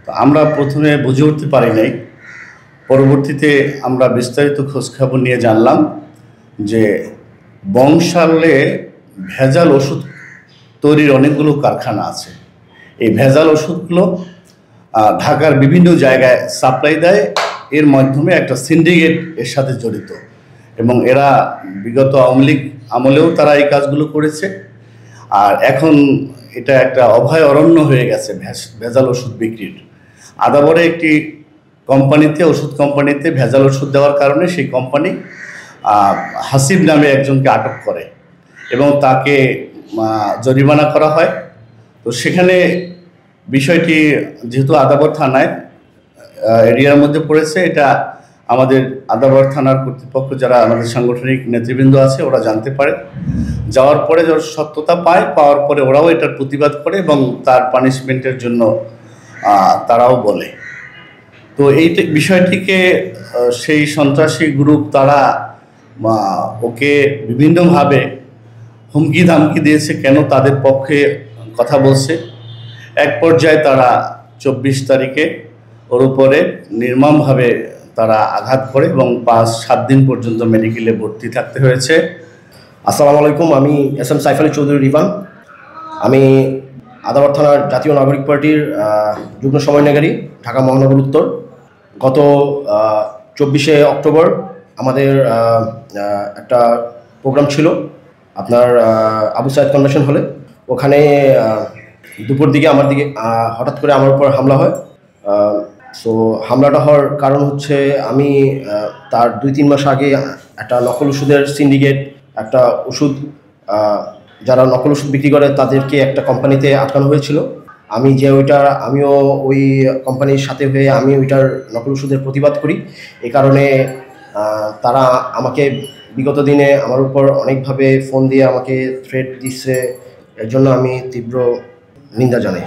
তো আমরা প্রথমে বুঝে উঠতে পারি নাই। পরবর্তীতে আমরা বিস্তারিত খোঁজখবর নিয়ে জানলাম যে বংশালে ভেজাল ওষুধ তৈরির অনেকগুলো কারখানা আছে। এই ভেজাল ওষুধগুলো ঢাকার বিভিন্ন জায়গায় সাপ্লাই দেয়। এর মাধ্যমে একটা সিন্ডিকেট এর সাথে জড়িত, এবং এরা বিগত আওয়ামী লীগ আমলেও তারা এই কাজগুলো করেছে। আর এখন এটা একটা অভয় অরণ্য হয়ে গেছে ভেজাল ওষুধ বিক্রির। আদাবরে একটি কোম্পানিতে, ওষুধ কোম্পানিতে ভেজাল ওষুধ দেওয়ার কারণে সেই কোম্পানি হাসিব নামে একজনকে আটক করে এবং তাকে জরিমানা করা হয়। তো সেখানে বিষয়টি যেহেতু আদাবর থানায় এরিয়ার মধ্যে পড়েছে, এটা আমাদের আদাবর থানার কর্তৃপক্ষ, যারা আমাদের সাংগঠনিক নেতৃবৃন্দ আছে, ওরা জানতে পারে। যাওয়ার পরে যারা সত্যতা পাওয়ার পরে ওরাও এটার প্রতিবাদ করে এবং তার পানিশমেন্টের জন্য তারাও বলে। তো এই বিষয়টিকে সেই সন্ত্রাসী গ্রুপ তারা ওকে বিভিন্নভাবে হুমকি ধামকি দিয়েছে, কেন তাদের পক্ষে কথা বলছে। এক পর্যায়ে তারা 24 তারিখে ওর উপরে নির্মমভাবে তারা আঘাত করে এবং 5-7 দিন পর্যন্ত মেডিকেলে ভর্তি থাকতে হয়েছে। আসসালামু আলাইকুম, আমি এস এম সাইফ আলী চৌধুরী রিভান। আমি আদাবর থানার জাতীয় নাগরিক পার্টির যুগ্ম সমন্বয়কারী, ঢাকা মহানগর উত্তর। গত 24শে অক্টোবর আমাদের একটা প্রোগ্রাম ছিল আপনার আবু সাইদ কনভেনশন হলে। ওখানে দুপুর দিকে আমার দিকে হঠাৎ করে আমার উপর হামলা হয়। সো হামলাটা হওয়ার কারণ হচ্ছে আমি তার 2-3 মাস আগে একটা নকল ওষুধের সিন্ডিকেট, একটা ওষুধ যারা নকল ওষুধ বিক্রি করে তাদেরকে একটা কোম্পানিতে আটকানো হয়েছিল। আমিও ওই কোম্পানির সাথে হয়ে আমি ওইটার নকল ওষুধের প্রতিবাদ করি। এই কারণে তারা আমাকে বিগত দিনে আমার উপর অনেকভাবে ফোন দিয়ে আমাকে থ্রেট দিচ্ছে। এর জন্য আমি তীব্র নিন্দা জানাই।